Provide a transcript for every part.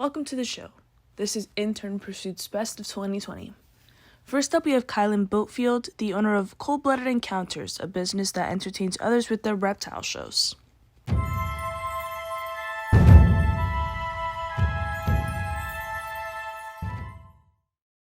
Welcome to the show. This is Intern Pursuit's Best of 2020. First up, we have Kylan Boatfield, the owner of Cold-Blooded Encounters, a business that entertains others with their reptile shows.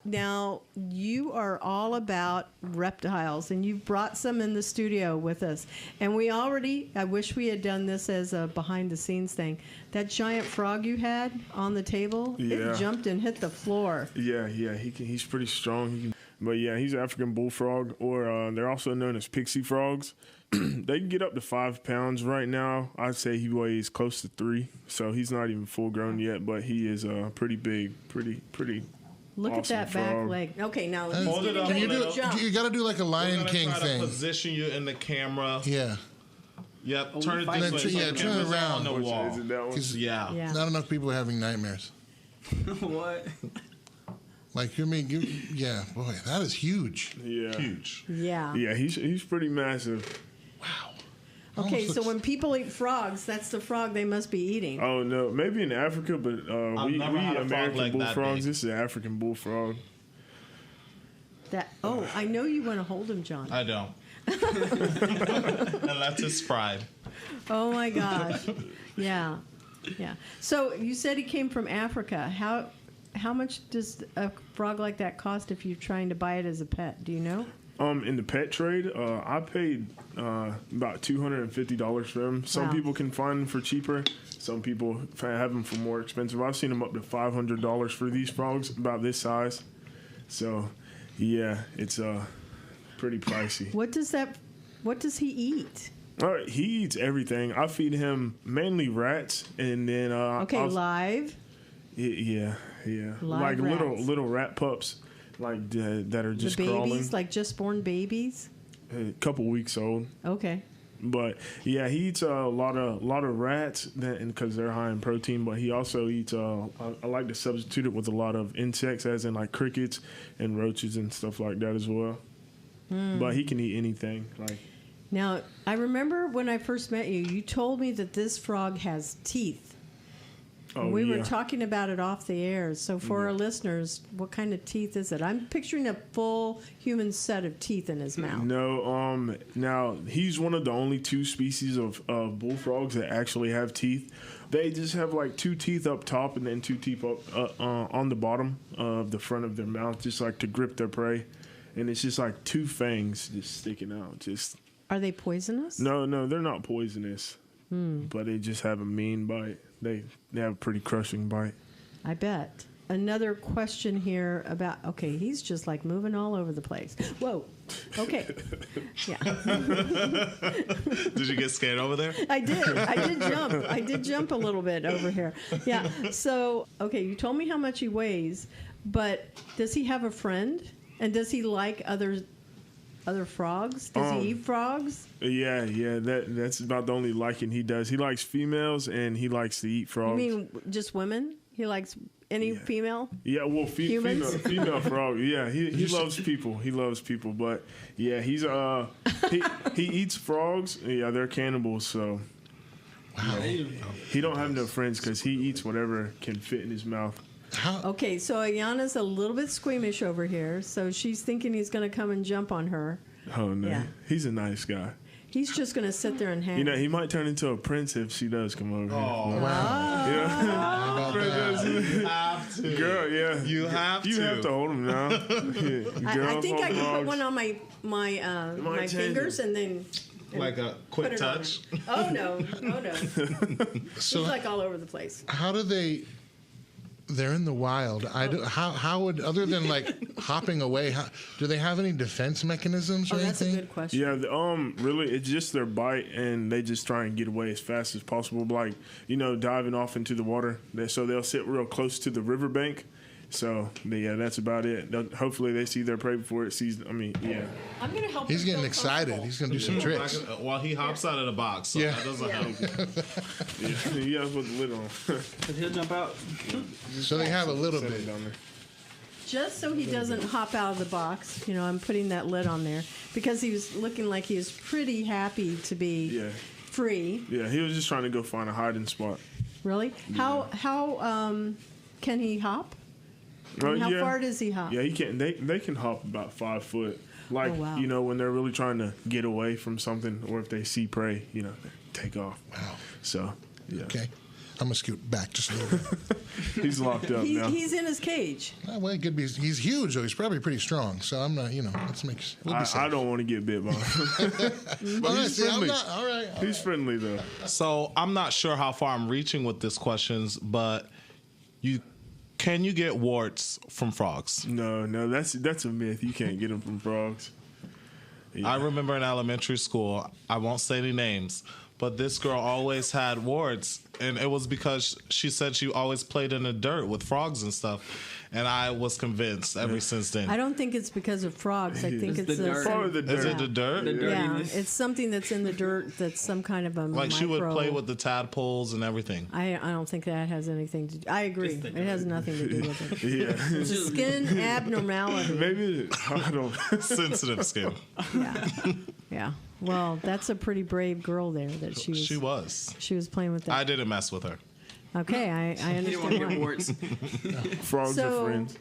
Now, you are all about reptiles, and you've brought some in the studio with us. And I wish we had done this as a behind-the-scenes thing. That giant frog you had on the table, It jumped and hit the floor. Yeah, he's pretty strong. But yeah, he's an African bullfrog, or they're also known as pixie frogs. They can get up to 5 pounds right now. I'd say he weighs close to 3, so he's not even full grown yet, but he is pretty big, pretty. Look awesome at that frog. back leg. Okay, now Hold it up. you got to do like a Lion King thing. Position you in the camera. Yeah. Yep. Turn it this way. Yeah, turn it around. On the wall. Is it that one? Yeah. Not enough people are having nightmares. What? Like yeah, boy, that is huge. Yeah. Huge. Yeah. Yeah, he's pretty massive. Wow. Okay, so when people eat frogs, that's the frog they must be eating. Oh no, maybe in Africa, but we American like bullfrogs. This is an African bullfrog. I know you want to hold him, John. I don't. And that's his pride. Oh my gosh. Yeah. So you said he came from Africa. How much does a frog like that cost if you're trying to buy it as a pet? Do you know? In the pet trade, I paid about $250 for them. Some people can find them for cheaper. Some people have them for more expensive. I've seen them up to $500 for these frogs, about this size. So, yeah, it's pretty pricey. What does he eat? He eats everything. I feed him mainly rats, and then live. Yeah. Live like rats. little rat pups. Like that are just the babies, crawling. like just born babies. A couple weeks old. Okay. But yeah, he eats a lot of rats, because they're high in protein. But he also eats. I like to substitute it with a lot of insects, as in like crickets and roaches and stuff like that as well. But he can eat anything. Like now, I remember when I first met you, you told me that this frog has teeth. We were talking about it off the air. So for our listeners, what kind of teeth is it? I'm picturing a full human set of teeth in his mouth. No, now he's one of the only 2 species of bullfrogs that actually have teeth. They just have like 2 teeth up top and then 2 teeth up on the bottom of the front of their mouth, just like to grip their prey. And it's just like 2 fangs just sticking out. Are they poisonous? No, they're not poisonous. But they just have a mean bite. They have a pretty crushing bite. I bet. Another question here about, he's just like moving all over the place. Whoa. Okay. Yeah. Did you get scared over there? I did jump. I did jump a little bit over here. Yeah. So, you told me how much he weighs, but does he have a friend? And does he like other frogs? Does he eat frogs? Yeah. That's about the only liking he does. He likes females and he likes to eat frogs. You mean just women? He likes any female? Yeah, well, female frog. Yeah, he loves people. But yeah, he's he eats frogs. Yeah, they're cannibals. So he don't have no friends because he eats whatever can fit in his mouth. Okay, so Ayana's a little bit squeamish over here, so she's thinking he's going to come and jump on her. Oh, no. Yeah. He's a nice guy. He's just going to sit there and hang. He might turn into a prince if she does come over here. Oh, wow. You have to. Girl, yeah. You have to. You have to hold him now. I think I can put one on my fingers and then... Like a quick touch? Oh, no. So, he's like all over the place. How do they... They're in the wild. How would, other than like hopping away, do they have any defense mechanisms or anything? That's a good question. Yeah, really, it's just their bite, and they just try and get away as fast as possible. Like, diving off into the water. So they'll sit real close to the riverbank. So, yeah, that's about it. Hopefully they see their prey before it sees them. I'm going to help He's getting excited. He's going to do some tricks. Well, he hops out of the box, so that doesn't help. You got to put the lid on. But he'll jump out. So they have a little bit. Just so he doesn't hop out of the box, I'm putting that lid on there because he was looking like he was pretty happy to be free. Yeah, he was just trying to go find a hiding spot. Really? Yeah. Can he hop? How far does he hop? Yeah, he can. They can hop about 5 foot. Like, Oh, wow. when they're really trying to get away from something, or if they see prey, they take off. Wow. So, yeah. Okay. I'm going to scoot back just a little bit. He's locked up now. He's in his cage. Well, he could be. He's huge, though. He's probably pretty strong. So I'm not, let's make we'll be safe. I don't want to get bit by him. But he's friendly. All right. He's friendly, though. So I'm not sure how far I'm reaching with these questions, but can you get warts from frogs? No, that's a myth. You can't get them from frogs. Yeah. I remember in elementary school, I won't say any names, but this girl always had warts, and it was because she said she always played in the dirt with frogs and stuff. And I was convinced ever since then. I don't think it's because of frogs. I think it's the dirt. Probably the dirt. Is it the dirt? The Yeah, dirtiness. it's something that's in the dirt that's some kind of a Like micro. she would play with the tadpoles and everything. I don't think that has anything to do. I agree. Just think It of has it. nothing to do with it. Yeah. It's a skin abnormality. Maybe I don't. Sensitive skin. Yeah. Yeah. Well, that's a pretty brave girl there that she was. She was. Playing with that. I didn't mess with her. Okay, I He didn't want to understand get why. warts. Frogs are friends.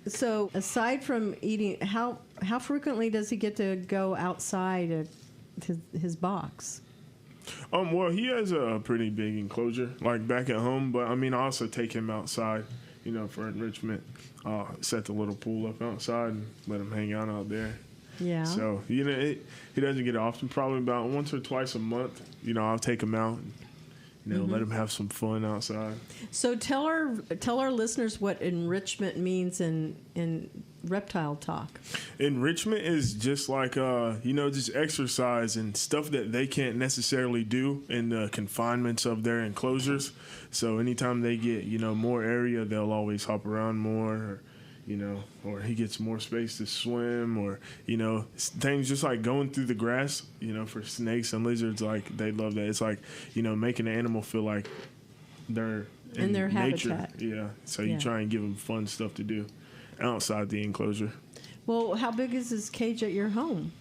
So aside from eating, how frequently does he get to go outside of his box? Well, he has a pretty big enclosure, like back at home. But I also take him outside, for enrichment. Set the little pool up outside and let him hang out there. Yeah. So he doesn't get it often. Probably about once or twice a month. I'll take him out. Let him have some fun outside. So tell our listeners what enrichment means in reptile talk. Enrichment is just like just exercise and stuff that they can't necessarily do in the confinements of their enclosures. So anytime they get more area, they'll always hop around more, or he gets more space to swim, or things just like going through the grass. For snakes and lizards, like they love that. It's like making an animal feel like they're In their nature. habitat. Yeah. So Yeah. you try and give them fun stuff to do outside the enclosure. Well, how big is his cage at your home?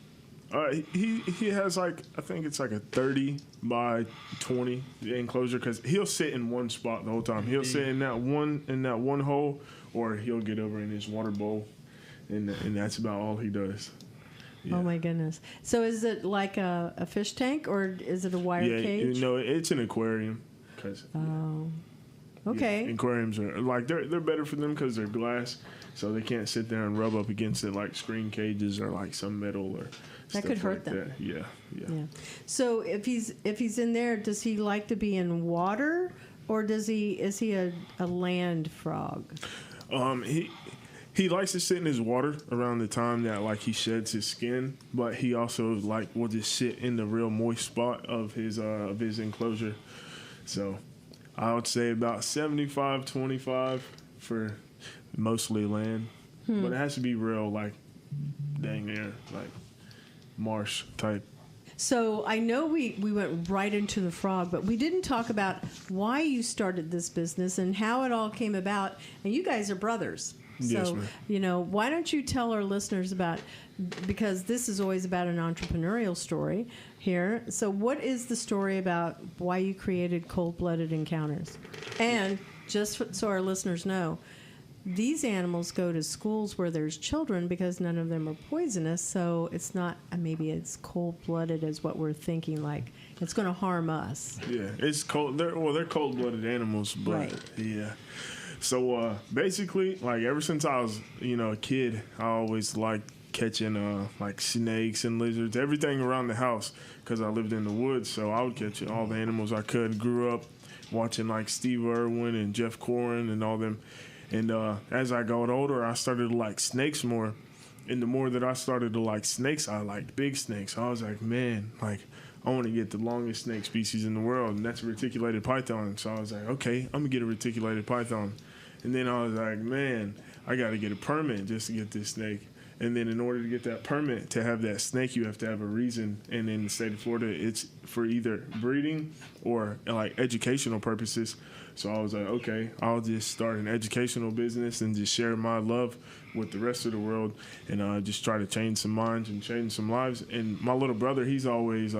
He has I think it's like a 30 by 20 enclosure, because he'll sit in one spot the whole time. He'll sit in that one hole, or he'll get over in his water bowl, and that's about all he does. Yeah. Oh my goodness! So is it like a fish tank, or is it a wire cage? It's an aquarium. Oh, okay. Aquariums are they're better for them because they're glass, so they can't sit there and rub up against it like screen cages or like some metal or. That could hurt them. That. Yeah. So if he's in there, does he like to be in water, or is he a land frog? He likes to sit in his water around the time that he sheds his skin, but he also will just sit in the real moist spot of his enclosure. So I would say about 75-25 for mostly land, but it has to be real dang near marsh type. So I know we went right into the frog, but we didn't talk about why you started this business and how it all came about. And you guys are brothers. Yes, So, ma'am. why don't you tell our listeners because this is always about an entrepreneurial story here. So what is the story about why you created Cold-Blooded Encounters? And just so our listeners know, these animals go to schools where there's children because none of them are poisonous, so it's not, maybe it's cold-blooded as what we're thinking, like it's going to harm us. Yeah, it's cold. They're cold-blooded animals, but Right. yeah. So basically, ever since I was a kid, I always liked catching snakes and lizards, everything around the house, because I lived in the woods. So I would catch all the animals I could. Grew up watching Steve Irwin and Jeff Corrin and all them. And as I got older, I started to like snakes more. And the more that I started to like snakes, I liked big snakes. I was like, man, I want to get the longest snake species in the world, and that's a reticulated python. So I was like, okay, I'm going to get a reticulated python. And then I was like, man, I got to get a permit just to get this snake. And then in order to get that permit to have that snake, you have to have a reason. And in the state of Florida, it's for either breeding or educational purposes. So I was like, okay, I'll just start an educational business and just share my love with the rest of the world, and just try to change some minds and change some lives. And my little brother, he's always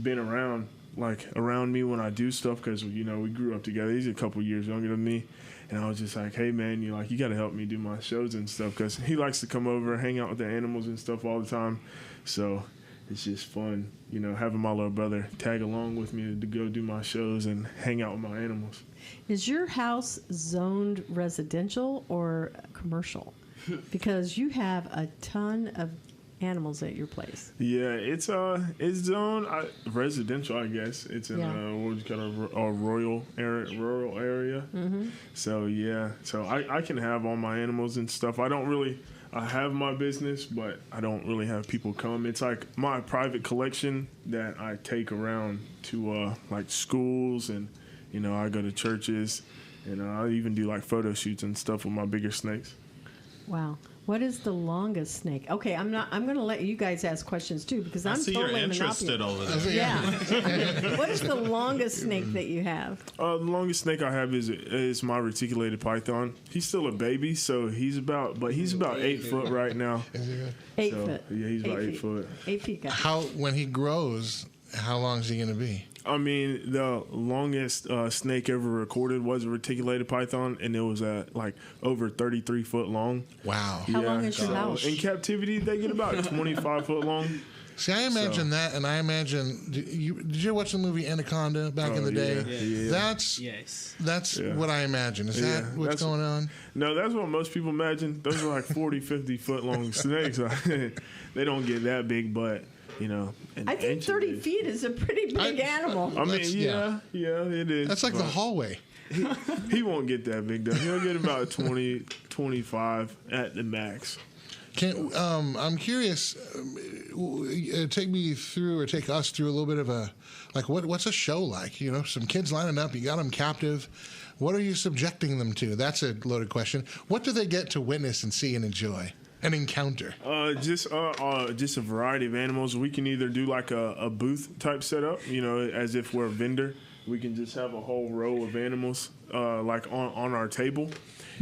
been around like around me when I do stuff because we grew up together. He's a couple years younger than me, and I was just like, hey man, you got to help me do my shows and stuff because he likes to come over, hang out with the animals and stuff all the time. So it's just fun, having my little brother tag along with me to go do my shows and hang out with my animals. Is your house zoned residential or commercial? Because you have a ton of animals at your place. Yeah, it's zoned residential, I guess. It's in what you call a rural area. Mm-hmm. So yeah, so I can have all my animals and stuff. I have my business, but I don't really have people come. It's like my private collection that I take around to like schools, and I go to churches, and I even do like photo shoots and stuff with my bigger snakes. Wow. What is the longest snake? Okay, I'm going to let you guys ask questions too because I'm see totally you're interested over there. Yeah. What is the longest snake that you have? The longest snake I have is my reticulated python. He's still a baby, so he's about 8 foot right now. 8 foot. Yeah, he's about 8 foot. 8 feet. Guys. When he grows, how long is he going to be? I mean, the longest snake ever recorded was a reticulated python, and it was like over 33 foot long. Wow. How long is your house? In captivity, they get about 25 foot long. See, I imagine that, and I imagine. Did you watch the movie Anaconda back in the day? Yeah. That's what I imagine. Is that what's going on? No, that's what most people imagine. Those are like 40, 50 foot long snakes. They don't get that big, but. I think 30 feet is a pretty big animal. I mean, yeah, it is. That's like the hallway. He won't get that big, though. He'll get about 20, 25 at the max. I'm curious, take me through or take us through a little bit of what's a show like? Some kids lining up, you got them captive. What are you subjecting them to? That's a loaded question. What do they get to witness and see and enjoy? An encounter? Just a variety of animals. We can either do like a booth type setup, as if we're a vendor. We can just have a whole row of animals like on our table,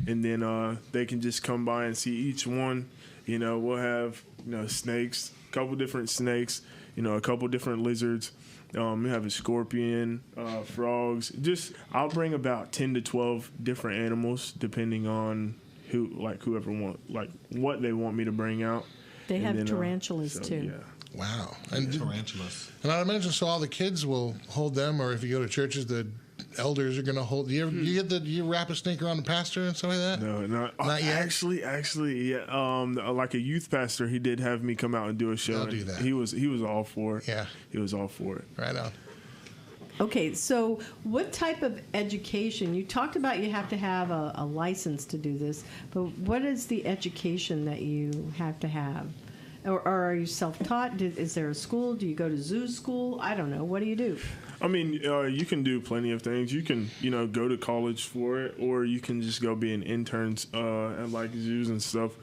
and then they can just come by and see each one. We'll have snakes, a couple different snakes, a couple different lizards. We have a scorpion, frogs. I'll bring about 10 to 12 different animals depending on whoever what they want me to bring out. They have tarantulas too. Yeah. Wow. And tarantulas. And I imagine all the kids will hold them, or if you go to churches, the elders are going to hold. You wrap a snake around the pastor and stuff like that? No, not yet. Actually, yeah. Like a youth pastor, he did have me come out and do a show. I'll do that. He was all for it. Yeah, he was all for it. Right on. Okay, so what type of education? You talked about you have to have a license to do this, but what is the education that you have to have? Or are you self-taught? Is there a school? Do you go to zoo school? I don't know. What do you do? I mean, you can do plenty of things. You can, go to college for it, or you can just go be an intern at like zoos and stuff.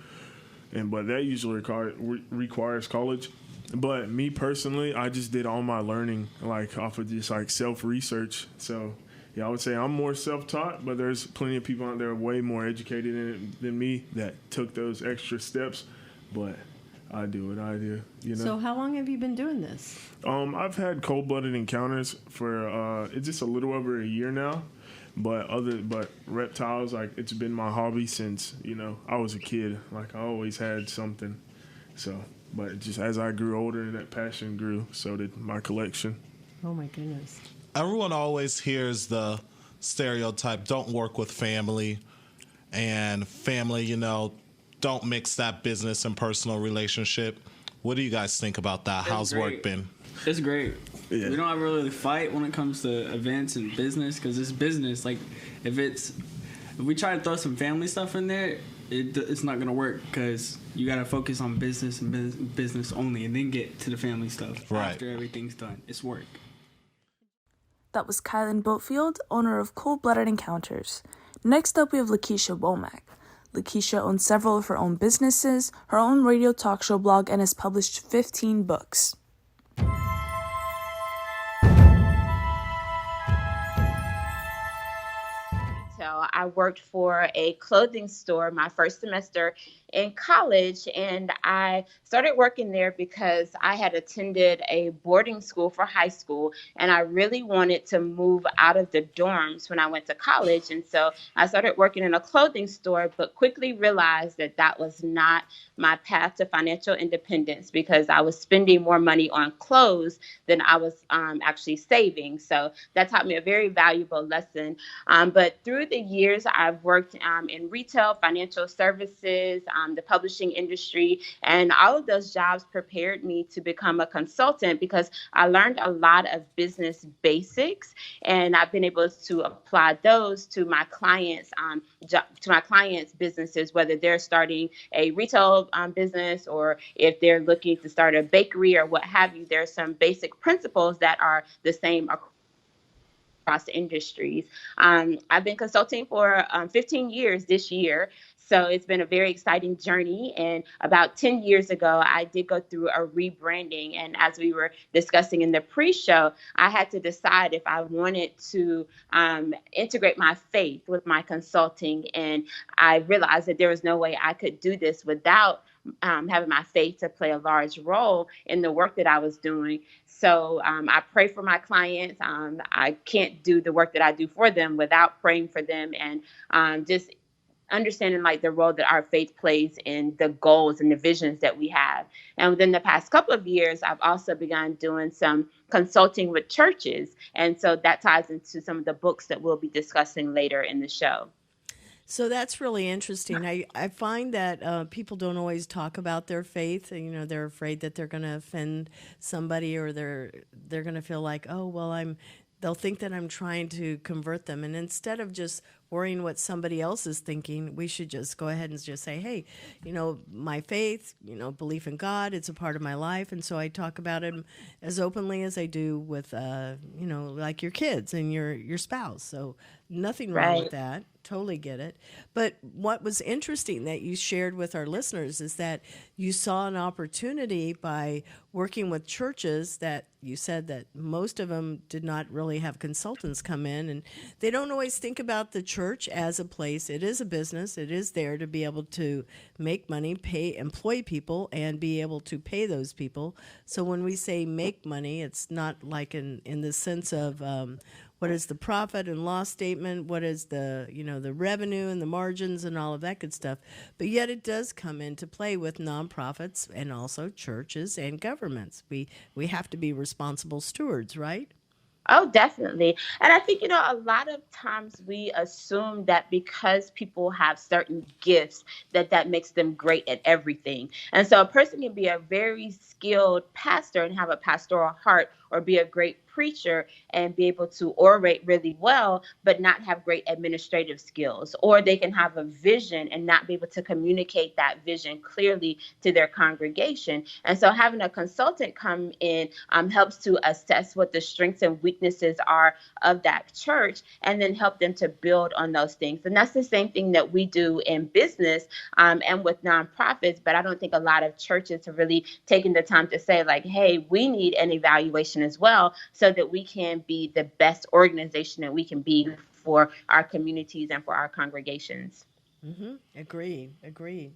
But that usually requires college. But me personally, I just did all my learning off of just self-research. So yeah, I would say I'm more self-taught, but there's plenty of people out there way more educated in it than me that took those extra steps. But I do what I do. So how long have you been doing this? I've had cold-blooded encounters for it's just a little over a year now. But reptiles, it's been my hobby since I was a kid. I always had something. So. But just as I grew older and that passion grew, so did my collection. Oh, my goodness. Everyone always hears the stereotype, don't work with family. And family, don't mix that business and personal relationship. What do you guys think about that? How's work been? It's great. Yeah. We don't ever really fight when it comes to events and business because it's business. If we try to throw some family stuff in there, it's not going to work because you got to focus on business and business only and then get to the family stuff after everything's done. It's work. That was Kylan Boatfield, owner of Cold Blooded Encounters. Next up, we have Lakeisha Womack. Lakeisha owns several of her own businesses, her own radio talk show blog, and has published 15 books. I worked for a clothing store my first semester in college, and I started working there because I had attended a boarding school for high school, and I really wanted to move out of the dorms when I went to college. And so I started working in a clothing store, but quickly realized that that was not my path to financial independence because I was spending more money on clothes than I was actually saving. So that taught me a very valuable lesson. But through the years, I've worked in retail, financial services, the publishing industry, and all of those jobs prepared me to become a consultant because I learned a lot of business basics, and I've been able to apply those to my clients, businesses, whether they're starting a retail business or if they're looking to start a bakery or what have you. There's some basic principles that are the same across industries. I've been consulting for 15 years this year. So it's been a very exciting journey. And about 10 years ago, I did go through a rebranding. And as we were discussing in the pre-show, I had to decide if I wanted to integrate my faith with my consulting. And I realized that there was no way I could do this without having my faith to play a large role in the work that I was doing. So I pray for my clients. I can't do the work that I do for them without praying for them and just understanding like the role that our faith plays in the goals and the visions that we have. And within the past couple of years, I've also begun doing some consulting with churches. And so that ties into some of the books that we'll be discussing later in the show. So that's really interesting. I find that people don't always talk about their faith. You know, they're afraid that they're going to offend somebody, or they're going to feel like, oh, well, they'll think that I'm trying to convert them. And instead of just worrying what somebody else is thinking, we should just go ahead and just say, hey, you know, my faith, you know, belief in God, it's a part of my life. And so I talk about it as openly as I do with, you know, like your kids and your spouse. So nothing wrong with that. Totally get it. But what was interesting that you shared with our listeners is that you saw an opportunity by working with churches that you said that most of them did not really have consultants come in, and they don't always think about the church as a place. It is a business. It is there to be able to make money, employ people, and be able to pay those people. So when we say make money, it's not like in the sense of what is the profit and loss statement, what is the, you know, the revenue and the margins and all of that good stuff. But yet it does come into play with nonprofits and also churches and governments. We have to be responsible stewards, right? Oh, definitely. And I think, you know, a lot of times we assume that because people have certain gifts, that makes them great at everything. And so a person can be a very skilled pastor and have a pastoral heart, or be a great preacher and be able to orate really well, but not have great administrative skills. Or they can have a vision and not be able to communicate that vision clearly to their congregation. And so having a consultant come in helps to assess what the strengths and weaknesses are of that church, and then help them to build on those things. And that's the same thing that we do in business and with nonprofits. But I don't think a lot of churches have really taken the time to say, like, hey, we need an evaluation as well, so that we can be the best organization that we can be for our communities and for our congregations. Mm-hmm. Agreed.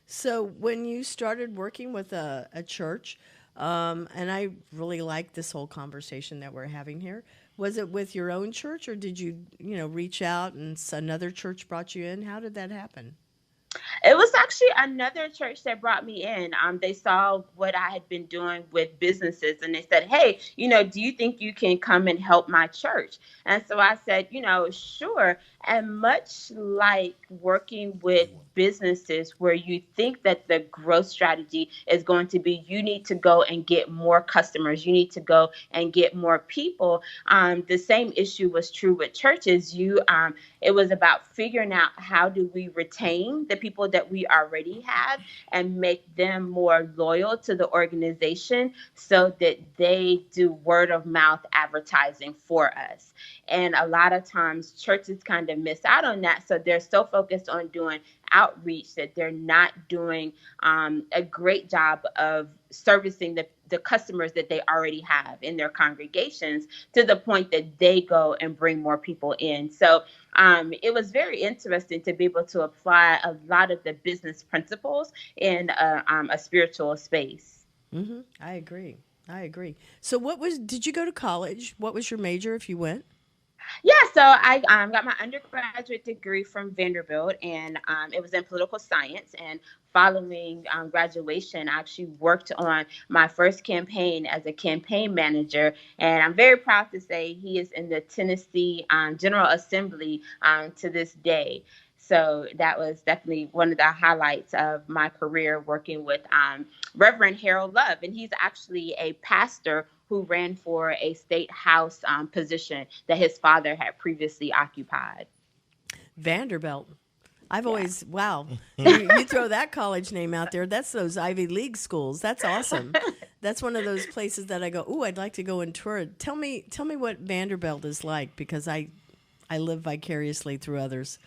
So when you started working with a church, and I really like this whole conversation that we're having here, was it with your own church, or did you reach out and another church brought you in? How did that happen? It was actually another church that brought me in. They saw what I had been doing with businesses, and they said, hey, do you think you can come and help my church? And so I said, sure. And much like working with businesses where you think that the growth strategy is going to be, you need to go and get more customers, you need to go and get more people. The same issue was true with churches. It was about figuring out how do we retain the people that we already have and make them more loyal to the organization so that they do word of mouth advertising for us. And a lot of times churches kind of miss out on that. So they're so focused on doing outreach that they're not doing a great job of servicing the customers that they already have in their congregations to the point that they go and bring more people in. So it was very interesting to be able to apply a lot of the business principles in a spiritual space. Mm-hmm. I agree. So did you go to college? What was your major if you went? Yeah, so I got my undergraduate degree from Vanderbilt, and it was in political science. And following graduation, I actually worked on my first campaign as a campaign manager. And I'm very proud to say he is in the Tennessee General Assembly to this day. So that was definitely one of the highlights of my career, working with Reverend Harold Love. And he's actually a pastor who ran for a state house position that his father had previously occupied. Vanderbilt. I've always, wow. You throw that college name out there, that's those Ivy League schools. That's awesome. That's one of those places that I go, ooh, I'd like to go and tour. Tell me what Vanderbilt is like, because I live vicariously through others.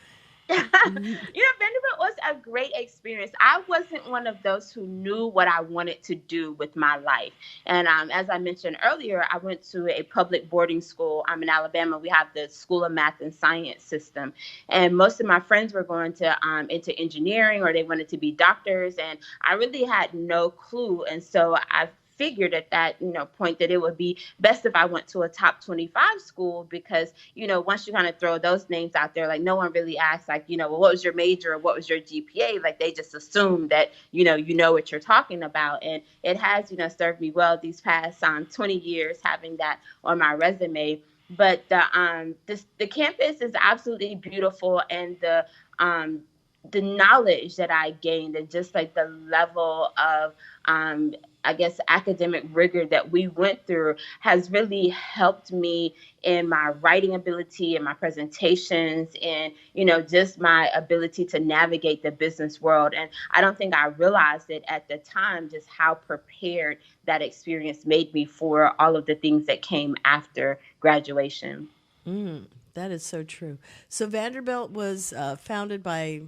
Vanderbilt was a great experience. I wasn't one of those who knew what I wanted to do with my life. And as I mentioned earlier, I went to a public boarding school. I'm in Alabama. We have the School of Math and Science system. And most of my friends were going to into engineering, or they wanted to be doctors. And I really had no clue. And so I figured at that point that it would be best if I went to a top 25 school, because once you kind of throw those names out there, like, no one really asks, like, well, what was your major or what was your GPA? Like, they just assume that you know what you're talking about. And it has served me well these past 20 years having that on my resume. But the campus is absolutely beautiful, and the knowledge that I gained, and just like the level of academic rigor that we went through, has really helped me in my writing ability and my presentations, and just my ability to navigate the business world. And I don't think I realized it at the time, just how prepared that experience made me for all of the things that came after graduation. That is so true. So Vanderbilt was founded by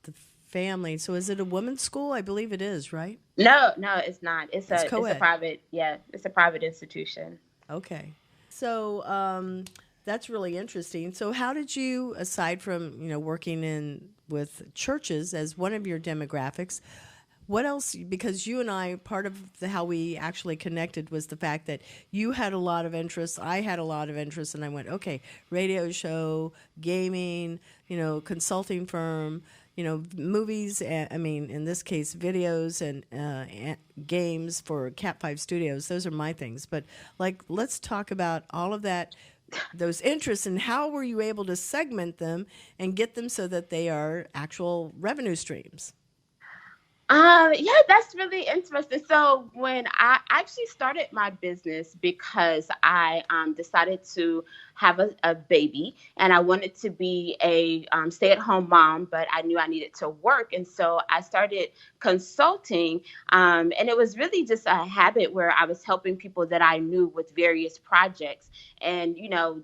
the family. So is it a women's school? I believe it is, right? No, it's not. It's a private. Yeah, it's a private institution. Okay. So that's really interesting. So how did you, aside from working with churches as one of your demographics, what else? Because you and I, part of how we actually connected was the fact that you had a lot of interest, I had a lot of interest, and I went, okay, radio show, gaming, consulting firm, movies, in this case, videos and games for Cat 5 Studios. Those are my things. But let's talk about all of that, those interests, and how were you able to segment them and get them so that they are actual revenue streams? Yeah, that's really interesting. So when I actually started my business because I decided to have a baby, and I wanted to be a stay-at-home mom, but I knew I needed to work. And so I started consulting, and it was really just a habit where I was helping people that I knew with various projects. And,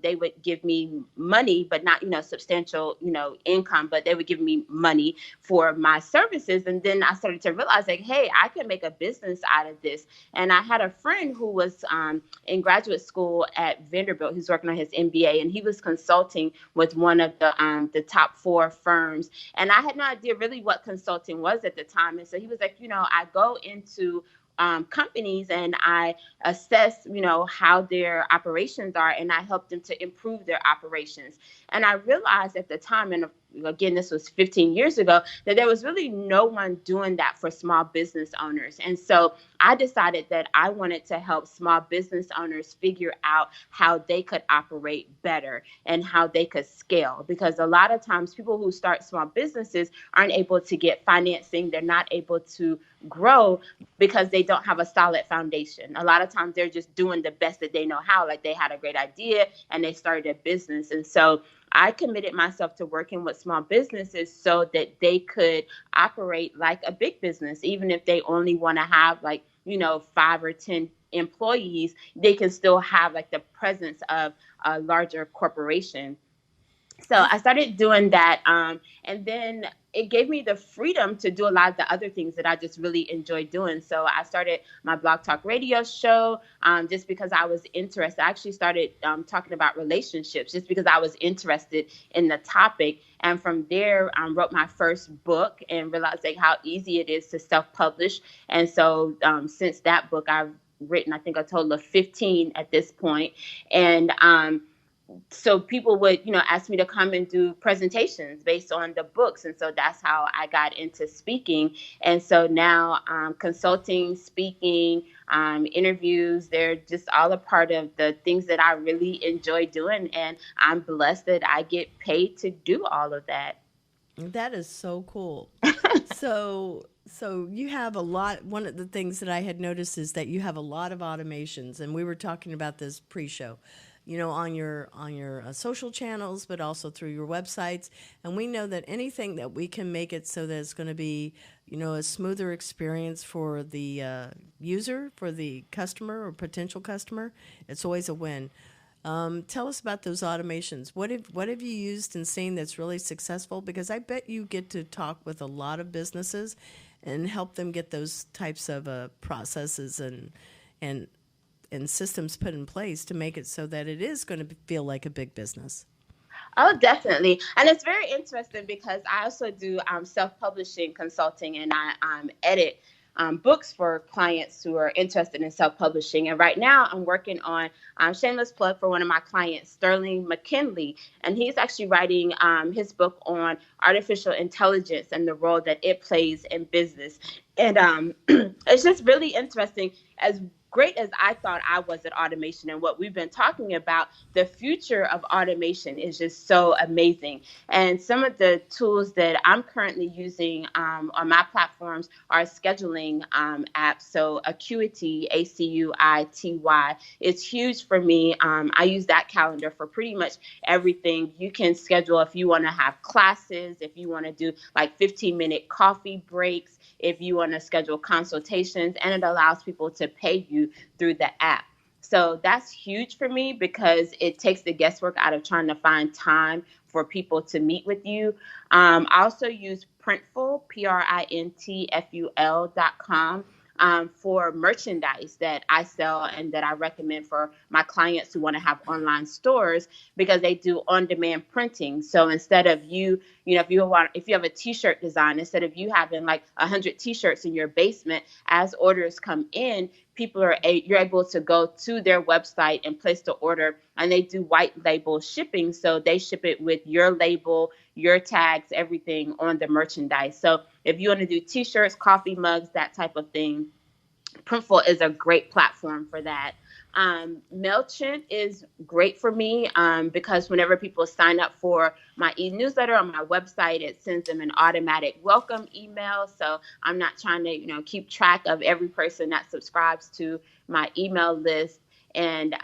they would give me money, but not, substantial, income, but they would give me money for my services. And then I started to realize, like, hey, I could make a business out of this. And I had a friend who was in graduate school at Vanderbilt. He's working on his MBA, and he was consulting with one of the top 4 firms. And I had no idea really what consulting was at the time. And so he was like, I go into companies and I assess, how their operations are, and I help them to improve their operations. And I realized at the time, and again, this was 15 years ago, that there was really no one doing that for small business owners. And so I decided that I wanted to help small business owners figure out how they could operate better and how they could scale. Because a lot of times people who start small businesses aren't able to get financing. They're not able to grow because they don't have a solid foundation. A lot of times they're just doing the best that they know how. Like, they had a great idea and they started a business. And so I committed myself to working with small businesses so that they could operate like a big business. Even if they only want to have 5 or 10 employees, they can still have the presence of a larger corporation. So I started doing that. And then it gave me the freedom to do a lot of the other things that I just really enjoy doing. So I started my Blog Talk Radio show just because I was interested. I actually started talking about relationships just because I was interested in the topic. And from there, I wrote my first book and realized like how easy it is to self-publish. And so since that book, I've written, I think, a total of 15 at this point. And so people would, ask me to come and do presentations based on the books. And so that's how I got into speaking. And so now consulting, speaking, interviews, they're just all a part of the things that I really enjoy doing. And I'm blessed that I get paid to do all of that. That is so cool. So you have a lot. One of the things that I had noticed is that you have a lot of automations, and we were talking about this pre-show, on your social channels, but also through your websites. And we know that anything that we can make it so that it's going to be, a smoother experience for the user, for the customer or potential customer, it's always a win. Tell us about those automations. What have you used and seen that's really successful? Because I bet you get to talk with a lot of businesses and help them get those types of processes and systems put in place to make it so that it is going to feel like a big business. Oh, definitely. And it's very interesting because I also do self-publishing consulting, and I edit books for clients who are interested in self-publishing. And right now I'm working on shameless plug for one of my clients, Sterling McKinley. And he's actually writing his book on artificial intelligence and the role that it plays in business. And it's just really interesting. As great as I thought I was at automation and what we've been talking about, the future of automation is just so amazing. And some of the tools that I'm currently using on my platforms are scheduling apps. So Acuity, Acuity, is huge for me. I use that calendar for pretty much everything. You can schedule if you want to have classes, if you want to do like 15-minute coffee breaks, if you want to schedule consultations, and it allows people to pay you through the app. So that's huge for me because it takes the guesswork out of trying to find time for people to meet with you. I also use Printful, printful.com. For merchandise that I sell and that I recommend for my clients who want to have online stores, because they do on-demand printing. So instead of if you have a t-shirt design, instead of you having like 100 t-shirts in your basement, as orders come in, you're able to go to their website and place the order, and they do white label shipping. So they ship it with your label, your tags, everything on the merchandise. So if you want to do t-shirts, coffee mugs, that type of thing, Printful is a great platform for that. MailChimp is great for me because whenever people sign up for my e-newsletter on my website, it sends them an automatic welcome email. So I'm not trying to, keep track of every person that subscribes to my email list. And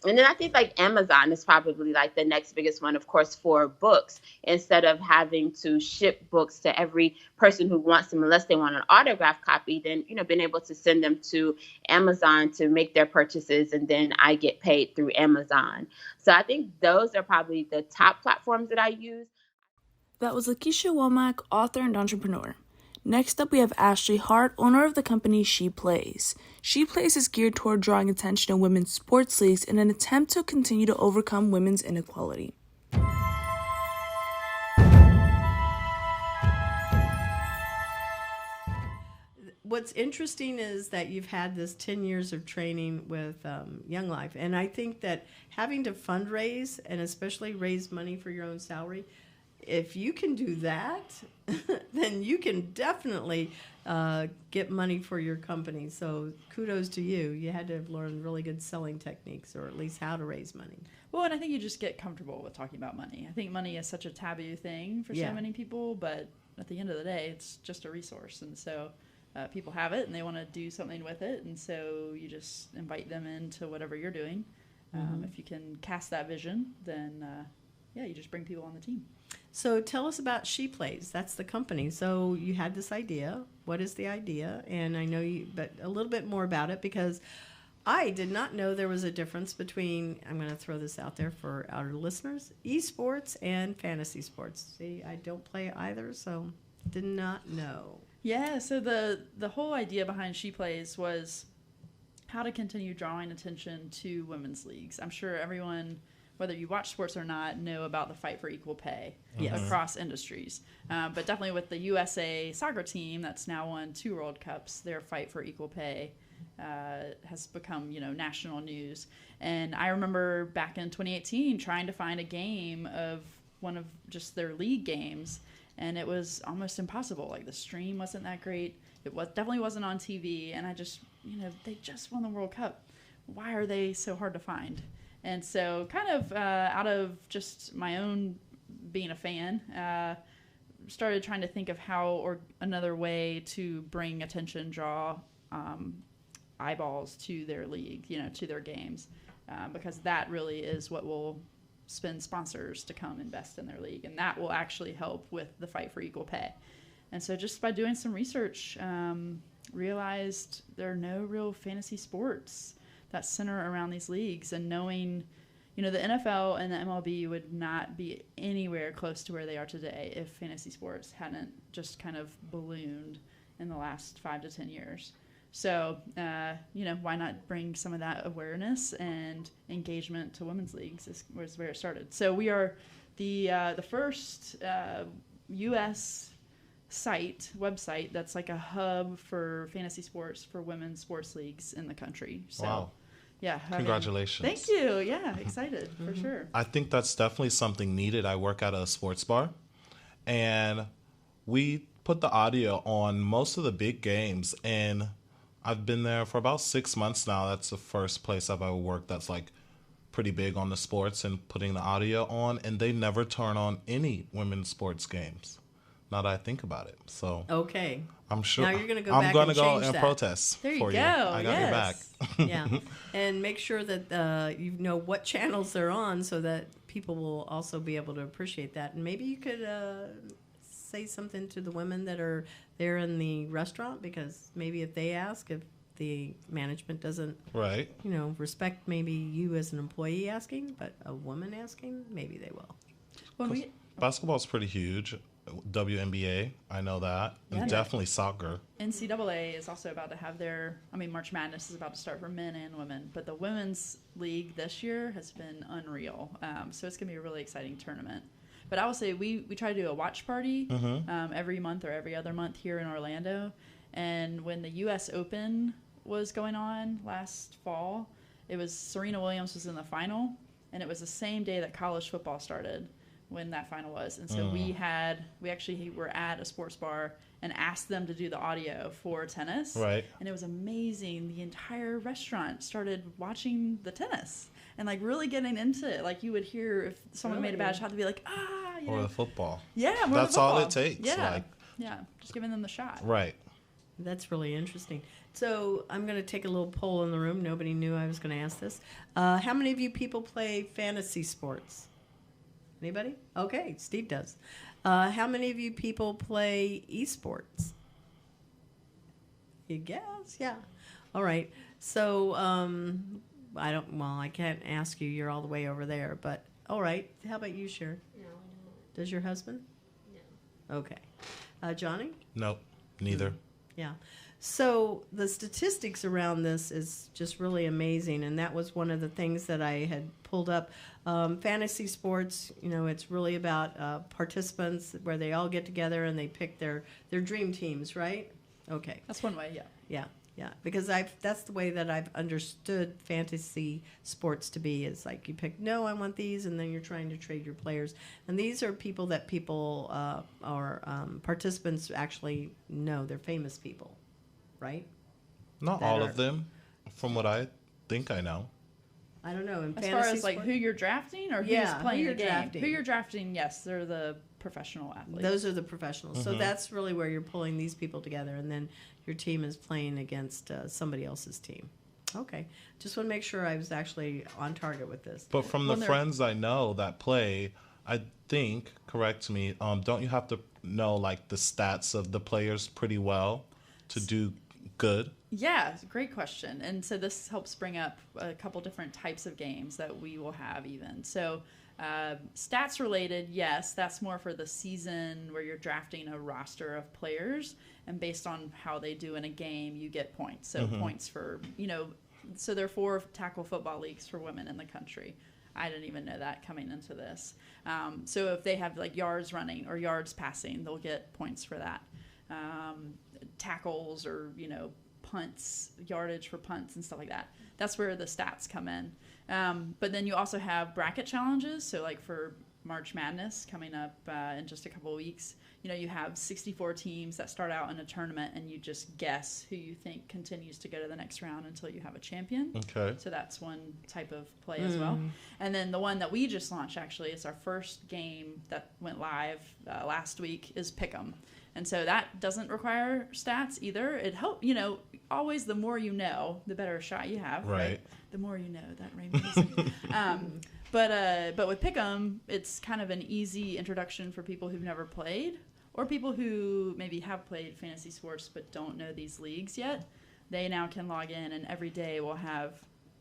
then I think like Amazon is probably like the next biggest one, of course, for books. Instead of having to ship books to every person who wants them, unless they want an autographed copy, then, being able to send them to Amazon to make their purchases, and then I get paid through Amazon. So I think those are probably the top platforms that I use. That was Lakeisha Womack, author and entrepreneur. Next up, we have Ashley Hart, owner of the company She Plays. She Plays is geared toward drawing attention to women's sports leagues in an attempt to continue to overcome women's inequality. What's interesting is that you've had this 10 years of training with Young Life, and I think that having to fundraise and especially raise money for your own salary, if you can do that, then you can definitely get money for your company. So kudos to you. You had to have learned really good selling techniques, or at least how to raise money. Well, and I think you just get comfortable with talking about money. I think money is such a taboo thing for so many people, but at the end of the day, it's just a resource. And so people have it and they want to do something with it. And so you just invite them into whatever you're doing. If you can cast that vision, then you just bring people on the team. So tell us about She Plays. That's the company. So you had this idea. What is the idea? And I know but a little bit more about it, because I did not know there was a difference between, I'm going to throw this out there for our listeners, esports and fantasy sports. See, I don't play either, so did not know. Yeah, so the whole idea behind She Plays was how to continue drawing attention to women's leagues. I'm sure everyone, whether you watch sports or not, know about the fight for equal pay across industries. But definitely with the USA soccer team that's now won 2 World Cups, their fight for equal pay has become, national news. And I remember back in 2018 trying to find a game of one of just their league games, and it was almost impossible. Like, the stream wasn't that great. It definitely wasn't on TV, and I just, they just won the World Cup. Why are they so hard to find? And so kind of out of just my own being a fan, started trying to think of how or another way to bring attention, draw eyeballs to their league, to their games, because that really is what will spend sponsors to come invest in their league, and that will actually help with the fight for equal pay. And so just by doing some research, realized there are no real fantasy sports that center around these leagues, and knowing, the NFL and the MLB would not be anywhere close to where they are today if fantasy sports hadn't just kind of ballooned in the last 5 to 10 years. So, why not bring some of that awareness and engagement to women's leagues was where it started. So we are the first U.S. website that's like a hub for fantasy sports for women's sports leagues in the country. So, wow. Yeah. Congratulations. Thank you. Yeah, excited for sure. I think that's definitely something needed. I work at a sports bar, and we put the audio on most of the big games, and I've been there for about 6 months now. That's the first place I've ever worked that's like pretty big on the sports and putting the audio on, and they never turn on any women's sports games. Now that I think about it. So okay. I'm sure now you're going to go I'm back going and to go change and that. protest There you for go. you. I got your back. Yeah. And make sure that you know what channels they're on so that people will also be able to appreciate that. And maybe you could say something to the women that are there in the restaurant, because maybe if they ask, if the management doesn't, right, respect maybe you as an employee asking, but a woman asking, maybe they will. Well, basketball's pretty huge. WNBA, I know that. Yeah. And definitely soccer. NCAA is also about to have March Madness is about to start for men and women, but the women's league this year has been unreal. So it's going to be a really exciting tournament. But I will say we try to do a watch party every month or every other month here in Orlando. And when the U.S. Open was going on last fall, it was Serena Williams was in the final, and it was the same day that college football started when that final was. And so we actually were at a sports bar and asked them to do the audio for tennis. Right. And it was amazing. The entire restaurant started watching the tennis and like really getting into it. Like you would hear if someone made a bad shot, to be like, Or the football. Yeah. That's all it takes. Yeah. Yeah. Just giving them the shot. Right. That's really interesting. So I'm going to take a little poll in the room. Nobody knew I was going to ask this. How many of you people play fantasy sports? Anybody? Okay, Steve does. How many of you people play esports? You guess? Yeah. All right. So I can't ask you. You're all the way over there. But all right. How about you, Sharon? No, I don't. Does your husband? No. Okay. Johnny? Nope, neither. Yeah. So the statistics around this is just really amazing, and that was one of the things that I had pulled up. Fantasy sports, it's really about participants where they all get together and they pick their dream teams, right? Okay. That's one way, yeah. Yeah. Because that's the way that I've understood fantasy sports to be, is like you pick, no, I want these, and then you're trying to trade your players. And these are people that participants actually know. They're famous people. Right? Not all of them, from what I think I know. I don't know. As far as like who you're drafting or who's playing who the game. drafting. Who you're drafting, yes, they're the professional athletes. Those are the professionals. So that's really where you're pulling these people together, and then your team is playing against somebody else's team. Okay. Just want to make sure I was actually on target with this. But from the friends I know that play, I think, correct me, don't you have to know like the stats of the players pretty well to do good? Yeah, it's a great question. And so this helps bring up a couple different types of games that we will have even. So stats related, yes, that's more for the season where you're drafting a roster of players, and based on how they do in a game, you get points. So points for, so there are 4 tackle football leagues for women in the country. I didn't even know that coming into this. So if they have like yards running or yards passing, they'll get points for that. Tackles or, punts, yardage for punts and stuff like that. That's where the stats come in. But then you also have bracket challenges. So like for March Madness coming up in just a couple of weeks, you have 64 teams that start out in a tournament, and you just guess who you think continues to go to the next round until you have a champion. Okay. So that's one type of play as well. And then the one that we just launched, actually, it's our first game that went live last week, is Pick'em. And so that doesn't require stats either. It helps, always the more you know, the better shot you have. Right. The more you know, that Raymond. But with Pick'em, it's kind of an easy introduction for people who've never played, or people who maybe have played fantasy sports but don't know these leagues yet. They now can log in, and every day we'll have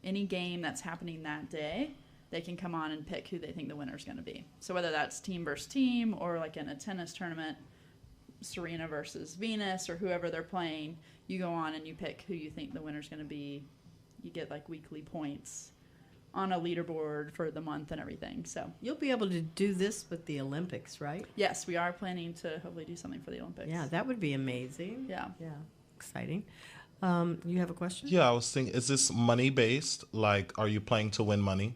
any game that's happening that day. They can come on and pick who they think the winner's going to be. So whether that's team versus team, or like in a tennis tournament, Serena versus Venus, or whoever they're playing, you go on and you pick who you think the winner's going to be. You get like weekly points on a leaderboard for the month and everything. So you'll be able to do this with the Olympics, right? Yes, we are planning to hopefully do something for the Olympics. Yeah, that would be amazing. Yeah. Exciting. You have a question? Yeah, I was thinking, is this money based? Like, are you playing to win money?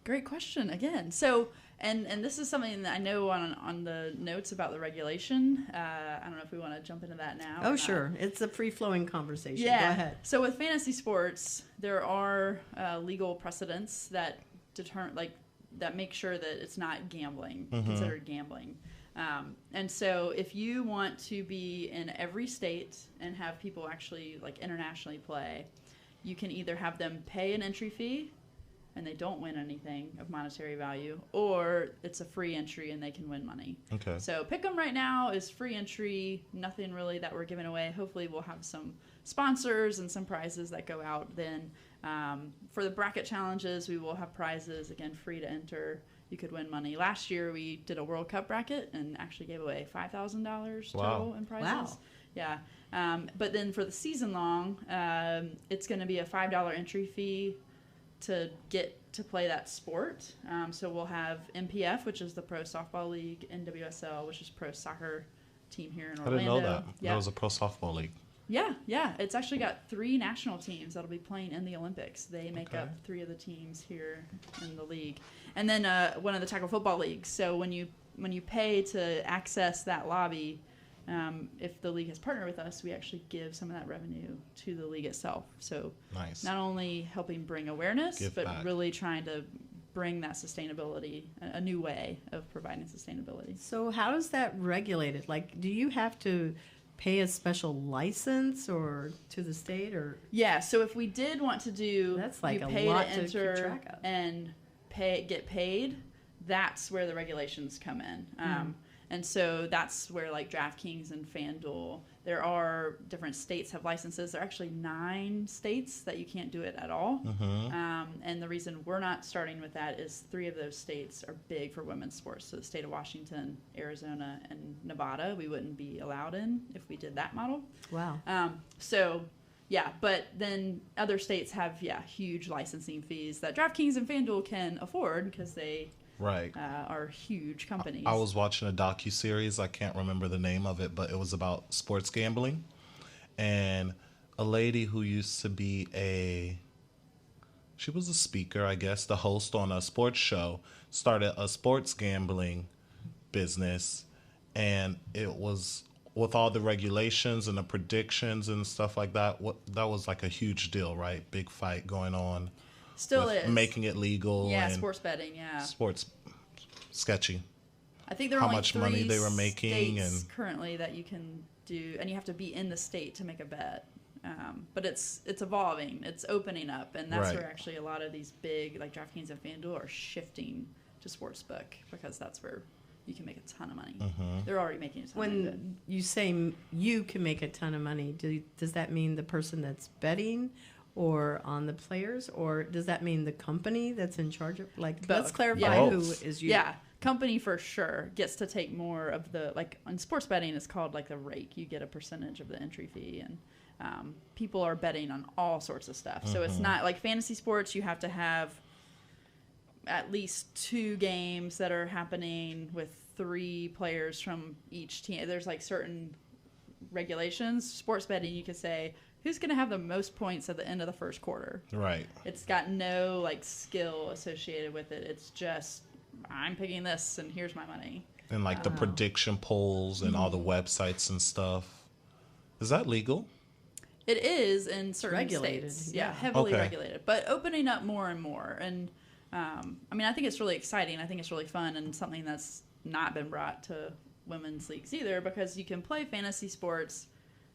Great question again. So, and this is something that I know on the notes about the regulation. I don't know if we want to jump into that now. Oh, sure. It's a free-flowing conversation. Yeah. Go ahead. So with fantasy sports, there are legal precedents that that make sure that it's not gambling, considered gambling. And so if you want to be in every state and have people actually like internationally play, you can either have them pay an entry fee and they don't win anything of monetary value, or it's a free entry and they can win money. Okay. So Pick'em right now is free entry, nothing really that we're giving away. Hopefully we'll have some sponsors and some prizes that go out then. For the bracket challenges, we will have prizes, again, free to enter. You could win money. Last year we did a World Cup bracket and actually gave away $5,000 total in prizes. Wow. Yeah. But then for the season long, it's going to be a $5 entry fee to get to play that sport. So we'll have MPF, which is the Pro Softball League, NWSL, which is pro soccer team here in Orlando. I didn't know that. Yeah. That was a pro softball league. Yeah. It's actually got 3 national teams that'll be playing in the Olympics. They make up 3 of the teams here in the league. And then one of the tackle football leagues. So when you pay to access that lobby, if the league has partnered with us, we actually give some of that revenue to the league itself. So nice. Not only helping bring awareness, Give but back. Really trying to bring that sustainability, a new way of providing sustainability. So how is that regulated? Like, do you have to pay a special license or to the state, or? Yeah, so if we did want to do, that's like you a pay lot to to enter keep track of. And get paid, that's where the regulations come in. And so that's where like DraftKings and FanDuel, there are different states have licenses. There are actually 9 states that you can't do it at all. And the reason we're not starting with that is 3 of those states are big for women's sports. So the state of Washington, Arizona, and Nevada, we wouldn't be allowed in if we did that model. Wow. But then other states have, huge licensing fees that DraftKings and FanDuel can afford because they are huge companies. I was watching a docuseries. I can't remember the name of it, but it was about sports gambling. And a lady who used to be she was a speaker, I guess, the host on a sports show, started a sports gambling business. And it was, with all the regulations and the predictions and stuff like that, that was like a huge deal, right? Big fight going on. Still is. Making it legal. Yeah, and sports betting, yeah. Sports sketchy. I think there are how only much 3 money they were making states and currently that you can do, and you have to be in the state to make a bet. But it's evolving, it's opening up, and that's where actually a lot of these big like DraftKings and FanDuel are shifting to sportsbook because that's where you can make a ton of money. Mm-hmm. They're already making a ton of money. When you say you can make a ton of money, does that mean the person that's betting or on the players, or does that mean the company that's in charge of, like, let's clarify who is you. Yeah, company for sure gets to take more of the, like, on sports betting it's called like the rake. You get a percentage of the entry fee, and people are betting on all sorts of stuff. So it's not like fantasy sports. You have to have at least 2 games that are happening with 3 players from each team. There's like certain regulations. Sports betting, you could say, who's going to have the most points at the end of the first quarter? Right. It's got no like skill associated with it. It's just, I'm picking this and here's my money. And like the prediction polls and all the websites and stuff. Is that legal? It is in certain regulated, states. yeah. Heavily Okay. regulated, but opening up more and more. And I mean, I think it's really exciting. I think it's really fun and something that's not been brought to women's leagues either, because you can play fantasy sports,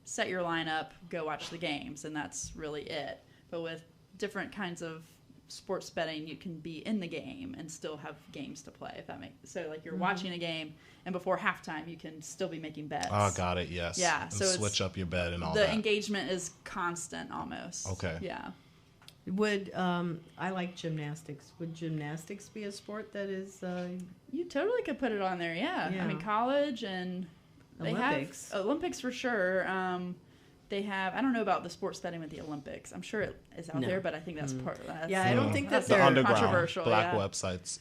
set your lineup, go watch the games, and that's really it. But with different kinds of sports betting, you can be in the game and still have games to play, if that makes so. Like you're watching a game, and before halftime, you can still be making bets. Oh, got it. Yes. Yeah. And So switch up your bet and all the that. engagement is constant almost. Okay. Yeah. Would I like gymnastics? Would gymnastics be a sport that is You totally could put it on there, yeah. I Yeah. mean, college and they Olympics? have Olympics for sure. They have, I don't know about the sports betting with the Olympics. I'm sure it is out No. there, but I think that's part of that. Yeah, I don't think that's that the they're underground controversial. black Yeah. websites.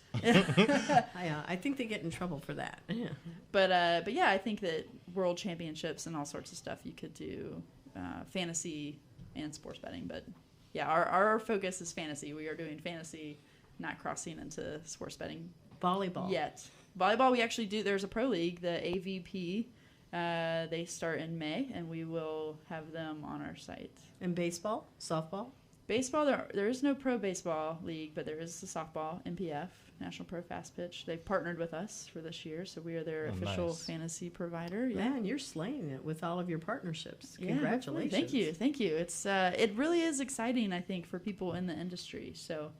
I think they get in trouble for that. Yeah. But yeah, I think that world championships and all sorts of stuff you could do fantasy and sports betting. But yeah, our focus is fantasy. We are doing fantasy, not crossing into sports betting Volleyball. yet. Volleyball, we actually do. There's a pro league, the AVP. They start in May, and we will have them on our site. And baseball, softball. Baseball, there is no pro baseball league, but there is the softball, NPF, National Pro Fast Pitch. They've partnered with us for this year, so we are their official nice. fantasy provider. Yeah. Man, you're slaying it with all of your partnerships. Yeah, Congratulations. thank you. It's it really is exciting, I think, for people in the industry. So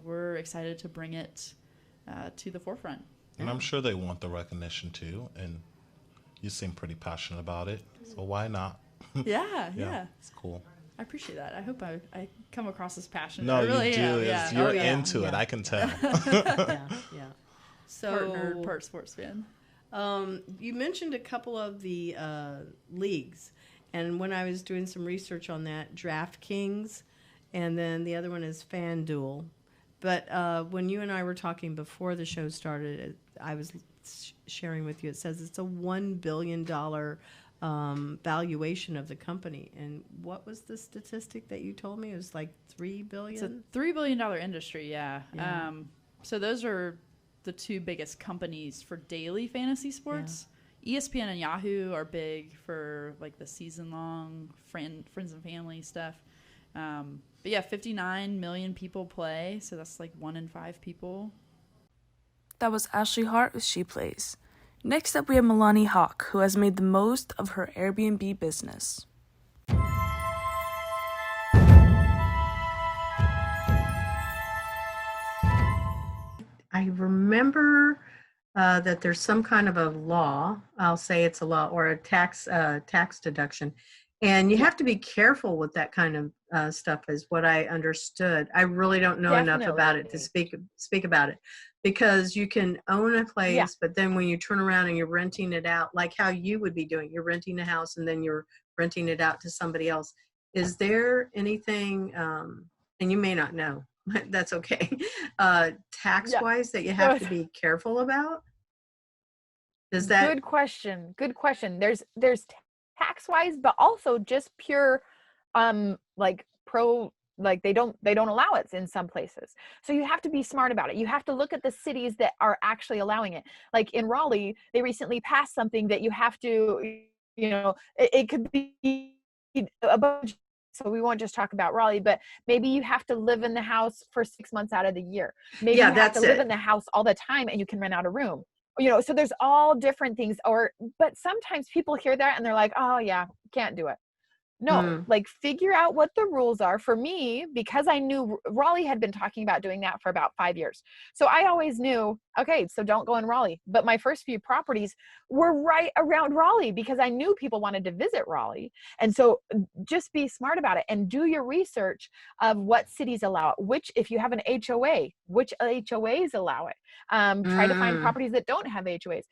we're excited to bring it to the forefront. And I'm sure they want the recognition too. And you seem pretty passionate about it. So why not? Yeah. It's cool. I appreciate that. I hope I come across as passionate. No, I really you do. am. It's- Yeah. You're Oh, yeah. into it. Yeah. I can tell. Yeah. Part nerd, So part sports fan. you mentioned a couple of the leagues, and when I was doing some research on that, DraftKings, and then the other one is FanDuel. But when you and I were talking before the show started, I was sharing with you, it says it's a $1 billion valuation of the company. And what was the statistic that you told me? It was like $3 billion? It's a $3 billion industry, yeah. Yeah. So those are the 2 biggest companies for daily fantasy sports. ESPN and Yahoo are big for like the season-long friends and family stuff. But yeah, 59 million people play, so that's like 1 in 5 people. That was Ashley Hart with She Plays. Next up, we have Milani Hawk, who has made the most of her Airbnb business. I remember that there's some kind of a law. I'll say it's a law or a tax deduction, and you have to be careful with that kind of stuff. Is what I understood. I really don't know enough about it to speak about it, because you can own a place, but then when you turn around and you're renting it out, like how you would be doing, you're renting a house and then you're renting it out to somebody else. Is there anything? And you may not know. That's okay. Tax-wise, that you have to be careful about? Does that? Good question. There's tax-wise, but also just pure, like they don't allow it in some places. So you have to be smart about it. You have to look at the cities that are actually allowing it. Like in Raleigh, they recently passed something that you have to, it could be a bunch. So we won't just talk about Raleigh, but maybe you have to live in the house for 6 months out of the year. Maybe you have to live in the house all the time and you can rent out a room. So there's all different things. But sometimes people hear that and they're like, oh yeah, can't do it. No, like figure out what the rules are. For me, because I knew Raleigh had been talking about doing that for about 5 years. So I always knew, okay, so don't go in Raleigh. But my first few properties were right around Raleigh because I knew people wanted to visit Raleigh. And so just be smart about it and do your research of what cities allow it, which, if you have an HOA, which HOAs allow it. Try to find properties that don't have HOAs.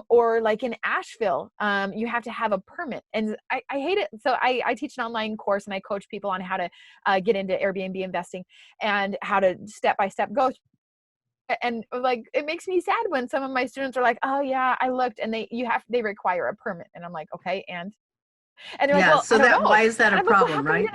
Or like in Asheville, you have to have a permit. And I hate it. So I teach an online course and I coach people on how to get into Airbnb investing and how to step-by-step go. And like, it makes me sad when some of my students are like, oh yeah, I looked and they require a permit. And I'm like, okay. And they're like, well, so why is that a problem, right?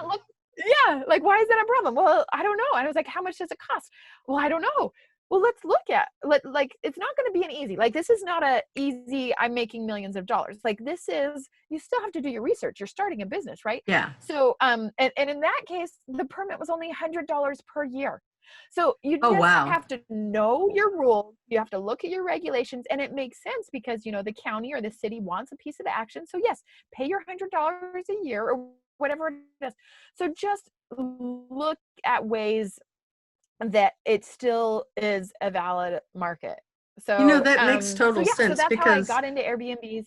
Yeah. Like, why is that a problem? Well, I don't know. And I was like, how much does it cost? Well, I don't know. Well, let's look at, like, it's not going to be an easy, like, this is not a easy, I'm making millions of dollars. Like, this is, you still have to do your research. You're starting a business, right? Yeah. So, and in that case, the permit was only $100 per year. So you just have to know your rules. You have to look at your regulations, and it makes sense because, you know, the county or the city wants a piece of the action. So yes, pay your $100 a year or whatever it is. So just look at ways that it still is a valid market. So, you know, that makes total sense. So that's because how I got into Airbnbs.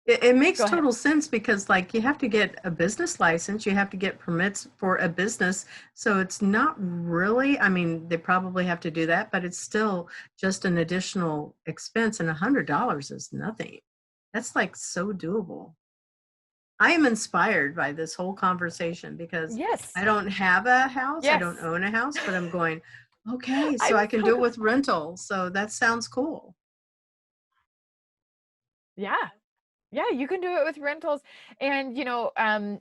It makes total sense because, like, you have to get a business license, you have to get permits for a business. So it's not really, I mean, they probably have to do that, but it's still just an additional expense, and $100 is nothing. That's like so doable. I am inspired by this whole conversation because I don't have a house. I don't own a house, but I'm going, okay, so I can do it with rental. So that sounds cool. Yeah. Yeah, you can do it with rentals. And, you know,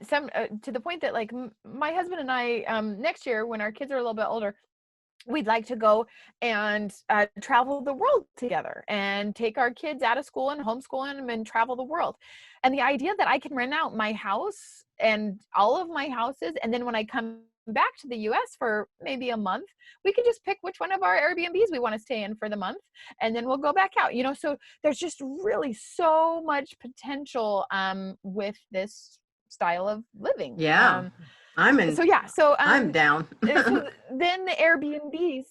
some to the point that, like, my husband and I, next year when our kids are a little bit older, we'd like to go and travel the world together and take our kids out of school and homeschool them and travel the world. And the idea that I can rent out my house and all of my houses, and then when I come back to the US for maybe a month, we can just pick which one of our Airbnbs we want to stay in for the month, and then we'll go back out, you know. So there's just really so much potential with this style of living. Yeah. I'm in. So yeah, so I'm down. So then the Airbnbs.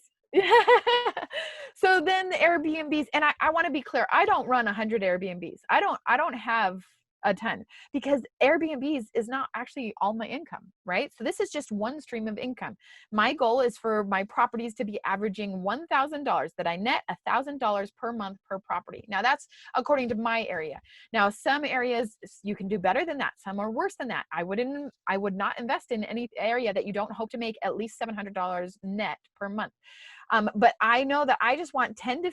So then the Airbnbs, and I want to be clear, I don't run 100 Airbnbs. I don't have a ton, because Airbnbs is not actually all my income, right? So this is just one stream of income. My goal is for my properties to be averaging $1,000, that I net $1,000 per month per property. Now that's according to my area. Now some areas you can do better than that. Some are worse than that. I would not invest in any area that you don't hope to make at least $700 net per month. But I know that I just want $10,000 to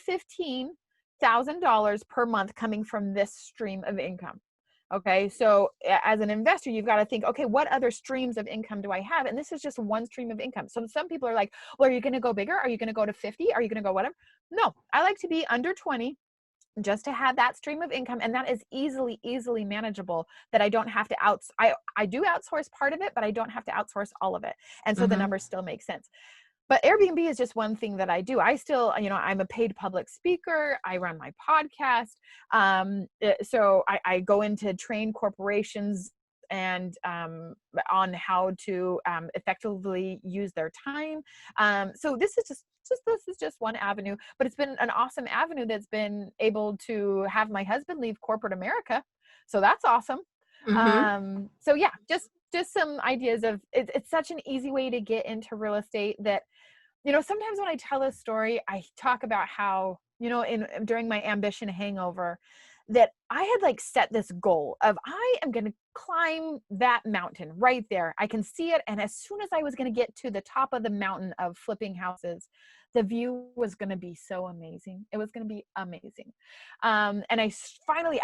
$15,000 per month coming from this stream of income. Okay, so as an investor, you've got to think, okay, what other streams of income do I have? And this is just one stream of income. So some people are like, well, are you going to go bigger? Are you going to go to 50? Are you going to go whatever? No, I like to be under 20 just to have that stream of income. And that is easily manageable, that I don't have to I do outsource part of it, but I don't have to outsource all of it. And so the numbers still make sense. But Airbnb is just one thing that I do. I still, you know, I'm a paid public speaker. I run my podcast. So I go in to train corporations and on how to effectively use their time. So this is just one avenue, but it's been an awesome avenue that's been able to have my husband leave corporate America. So that's awesome. So yeah, just some ideas of it's such an easy way to get into real estate that, you know, sometimes when I tell this story, I talk about how, you know, during my ambition hangover, that I had like set this goal of I am going to climb that mountain right there. I can see it. And as soon as I was going to get to the top of the mountain of flipping houses, the view was going to be so amazing. It was going to be amazing. And I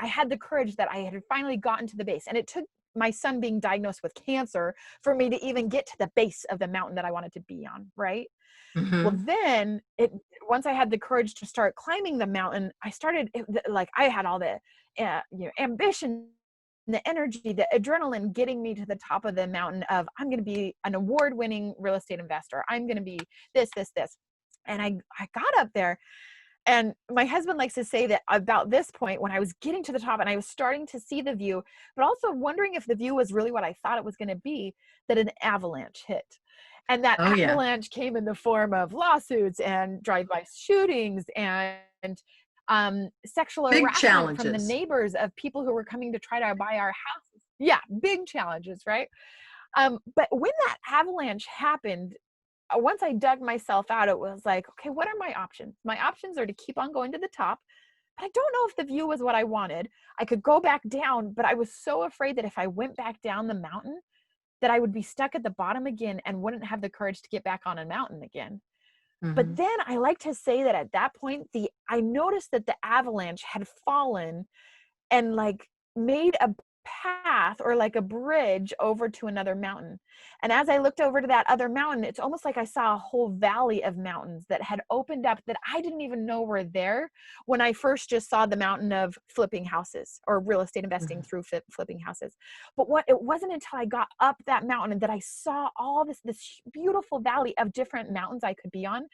had the courage that I had finally gotten to the base, and it took my son being diagnosed with cancer for me to even get to the base of the mountain that I wanted to be on. Right. Well, then once I had the courage to start climbing the mountain, I had all the ambition, the energy, the adrenaline getting me to the top of the mountain of, I'm going to be an award-winning real estate investor. I'm going to be this. And I got up there, And my husband likes to say that about this point, when I was getting to the top and I was starting to see the view, but also wondering if the view was really what I thought it was going to be, that an avalanche hit. And that avalanche came in the form of lawsuits and drive-by shootings and sexual harassment from the neighbors of people who were coming to try to buy our houses. Yeah, big challenges, right? But when that avalanche happened, once I dug myself out, it was like, okay, what are my options? My options are to keep on going to the top, but I don't know if the view was what I wanted. I could go back down, but I was so afraid that if I went back down the mountain, that I would be stuck at the bottom again and wouldn't have the courage to get back on a mountain again. But then I like to say that at that point, I noticed that the avalanche had fallen and like made a path or like a bridge over to another mountain. And as I looked over to that other mountain, it's almost like I saw a whole valley of mountains that had opened up that I didn't even know were there when I first just saw the mountain of flipping houses or real estate investing through flipping houses. But it wasn't until I got up that mountain that I saw all this beautiful valley of different mountains I could be on.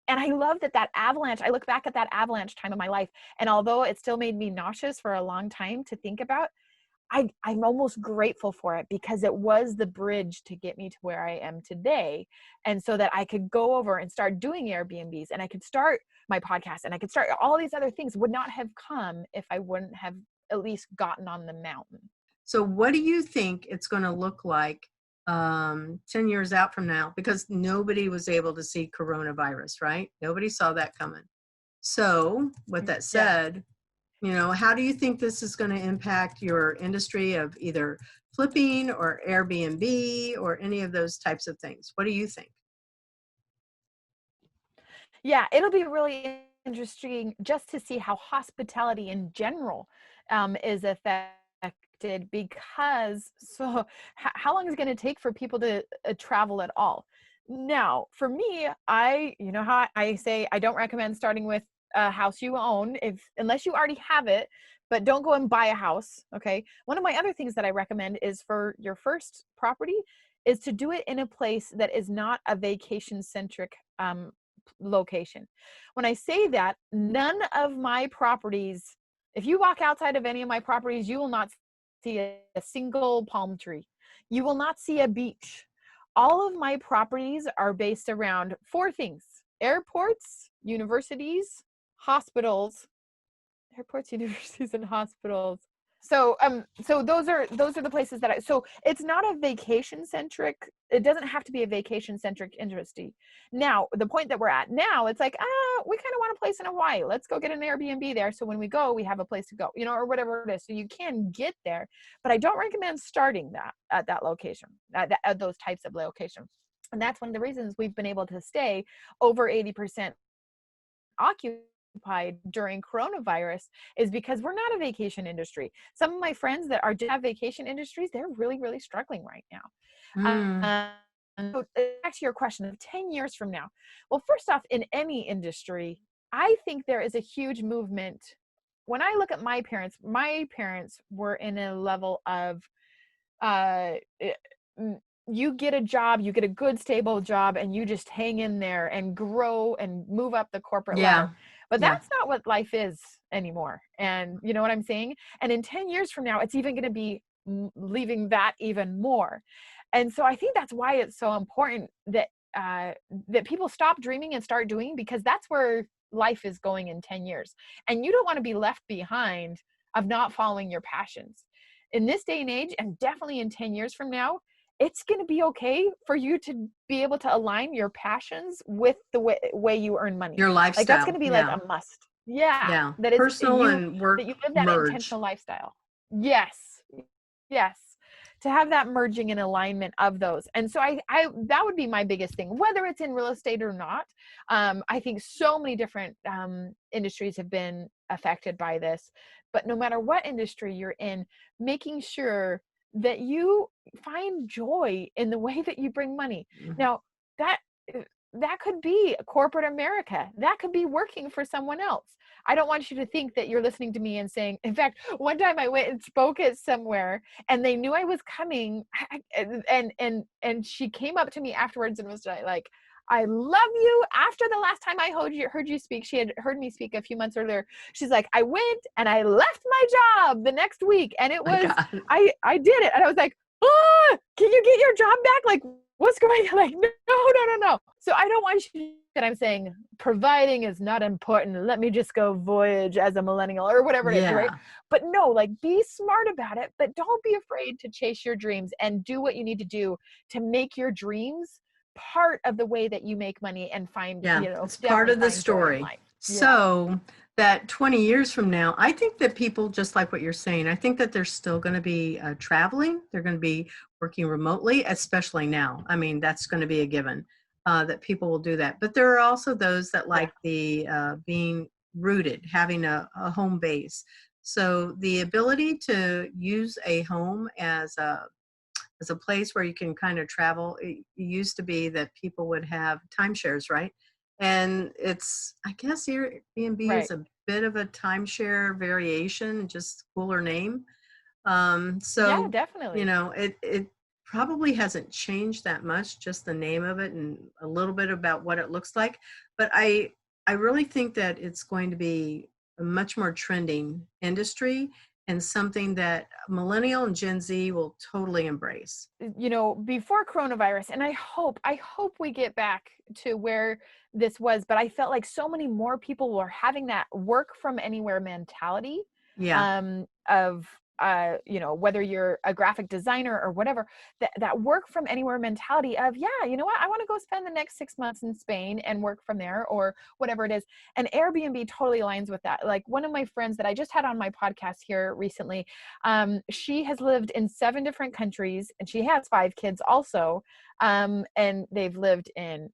And I love that avalanche, I look back at that avalanche time of my life, and although it still made me nauseous for a long time to think about, I'm almost grateful for it because it was the bridge to get me to where I am today. And so that I could go over and start doing Airbnbs, and I could start my podcast, and I could start all these other things would not have come if I wouldn't have at least gotten on the mountain. So what do you think it's going to look like 10 years out from now? Because nobody was able to see coronavirus, right? Nobody saw that coming. So with that said, how do you think this is going to impact your industry of either flipping or Airbnb or any of those types of things? What do you think? Yeah, it'll be really interesting just to see how hospitality in general is affected, because how long is it going to take for people to travel at all? Now, for me, how I say I don't recommend starting with a house you own unless you already have it, but don't go and buy a house. Okay. One of my other things that I recommend is for your first property is to do it in a place that is not a vacation centric location. When I say that, none of my properties, if you walk outside of any of my properties, you will not see a single palm tree. You will not see a beach. All of my properties are based around 4 things: airports, universities, hospitals, universities, and hospitals. So those are the places that so it's not a vacation centric. It doesn't have to be a vacation centric industry. Now, the point that we're at now, it's like, we kind of want a place in Hawaii. Let's go get an Airbnb there. So when we go, we have a place to go, or whatever it is. So you can get there, but I don't recommend starting that at that location, at those types of locations. And that's one of the reasons we've been able to stay over 80% occupied during coronavirus, is because we're not a vacation industry. Some of my friends that have vacation industries, they're really, really struggling right now. So back to your question of 10 years from now. Well, first off, in any industry, I think there is a huge movement. When I look at my parents were in a level of, you get a job, you get a good stable job, and you just hang in there and grow and move up the corporate ladder. But that's not what life is anymore. And you know what I'm saying? And in 10 years from now, it's even going to be leaving that even more. And so I think that's why it's so important that people stop dreaming and start doing, because that's where life is going in 10 years. And you don't want to be left behind of not following your passions. In this day and age, and definitely in 10 years from now, it's going to be okay for you to be able to align your passions with the way you earn money. Your lifestyle. Like that's going to be like a must. Yeah. That is personal and work. That you live that merge. Intentional lifestyle. Yes. To have that merging and alignment of those. And so I that would be my biggest thing, whether it's in real estate or not. I think so many different industries have been affected by this, but no matter what industry you're in, making sure that you find joy in the way that you bring money. Now, that could be corporate America. That could be working for someone else. I don't want you to think that you're listening to me and saying, in fact, one time I went and spoke at somewhere and they knew I was coming, and she came up to me afterwards and was like, I love you. After the last time I heard you speak, she had heard me speak a few months earlier. She's like, I went and I left my job the next week. And it was, I did it. And I was like, oh, can you get your job back? Like, what's going on? Like, no. So I don't want you that I'm saying providing is not important. Let me just go voyage as a millennial or whatever it is, right? But no, like be smart about it, but don't be afraid to chase your dreams and do what you need to do to make your dreams part of the way that you make money and find, it's part of the story. So that 20 years from now, I think that people, just like what you're saying, I think that they're still going to be traveling. They're going to be working remotely, especially now. I mean, that's going to be a given that people will do that. But there are also those that like the being rooted, having a home base. So the ability to use a home as a place where you can kind of travel. It used to be that people would have timeshares, right? And it's, I guess Airbnb is a bit of a timeshare variation, just cooler name. So definitely. It probably hasn't changed that much, just the name of it and a little bit about what it looks like. But I really think that it's going to be a much more trending industry and something that millennial and Gen Z will totally embrace. Before coronavirus, and I hope we get back to where this was, but I felt like so many more people were having that work from anywhere mentality. Of whether you're a graphic designer or whatever, that work from anywhere mentality of, you know what, I want to go spend the next 6 months in Spain and work from there or whatever it is. And Airbnb totally aligns with that. Like one of my friends that I just had on my podcast here recently, she has lived in 7 different countries and she has 5 kids also. And they've lived in,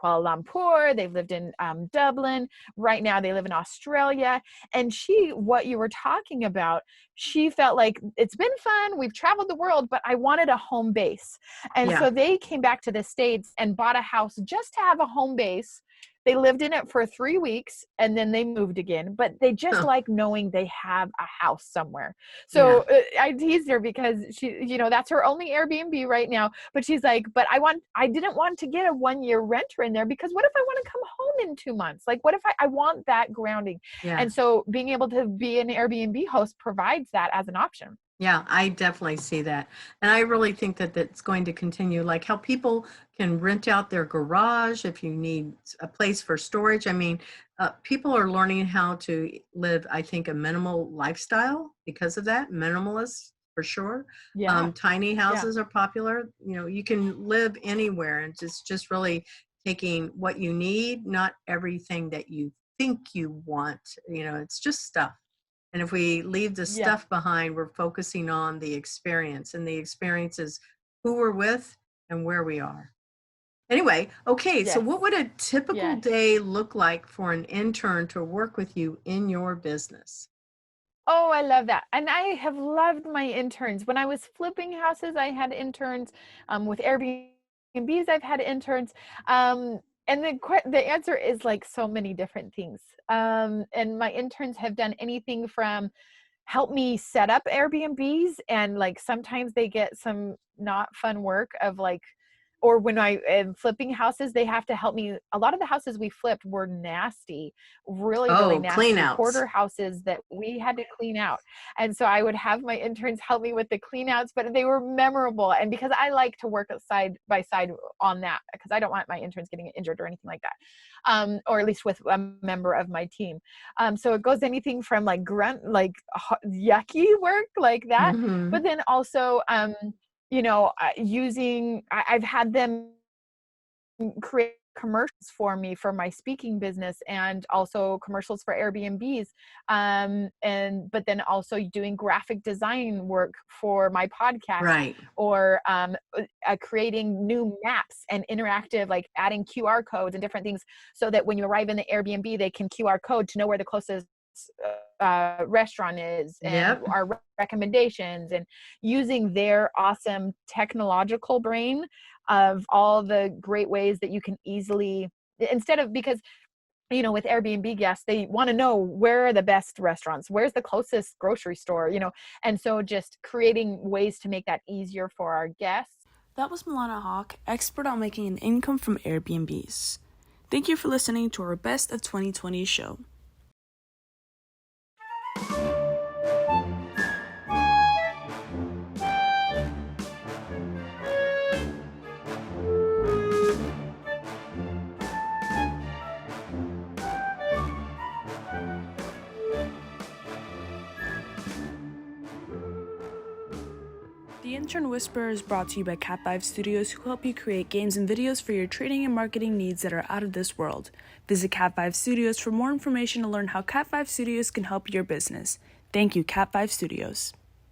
Kuala Lumpur, they've lived in Dublin, right now they live in Australia. And what you were talking about, she felt like it's been fun, we've traveled the world, but I wanted a home base. And so they came back to the States and bought a house just to have a home base. They lived in it for 3 weeks and then they moved again, but they just like knowing they have a house somewhere. So I teased her because she, that's her only Airbnb right now, but she's like, but I didn't want to get a 1-year renter in there because what if I want to come home in 2 months? Like, what if I want that grounding? And so being able to be an Airbnb host provides that as an option. Yeah, I definitely see that. And I really think that that's going to continue, like how people can rent out their garage if you need a place for storage. I mean, people are learning how to live, I think, a minimal lifestyle because of that. Minimalist, for sure. Tiny houses are popular. You can live anywhere and just really taking what you need, not everything that you think you want. It's just stuff. And if we leave the stuff behind, we're focusing on the experience, and the experience is who we're with and where we are. Anyway, okay, so what would a typical day look like for an intern to work with you in your business? Oh, I love that. And I have loved my interns. When I was flipping houses, I had interns. With Airbnbs, I've had interns. And the answer is like so many different things. And my interns have done anything from help me set up Airbnbs, and like sometimes they get some not fun work of like, or when I am flipping houses, they have to help me. A lot of the houses we flipped were nasty, really nasty clean outs. Quarter houses that we had to clean out. And so I would have my interns help me with the clean outs, but they were memorable. And because I like to work side by side on that, because I don't want my interns getting injured or anything like that. Or at least with a member of my team. So it goes anything from like grunt, like yucky work like that. Mm-hmm. But then also, I've had them create commercials for me for my speaking business, and also commercials for Airbnbs. But then also doing graphic design work for my podcast, right? Or creating new maps and interactive, like adding QR codes and different things, so that when you arrive in the Airbnb, they can QR code to know where the closest restaurant is, and our recommendations, and using their awesome technological brain of all the great ways that you can easily, instead of, because with Airbnb guests, they want to know where are the best restaurants, where's the closest grocery store, and so just creating ways to make that easier for our guests. That was Milana Hawk, expert on making an income from Airbnbs. Thank you for listening to our Best of 2020 show. The Intern Whisperer is brought to you by Cat 5 Studios, who help you create games and videos for your training and marketing needs that are out of this world. Visit Cat 5 Studios for more information to learn how Cat 5 Studios can help your business. Thank you, Cat 5 Studios.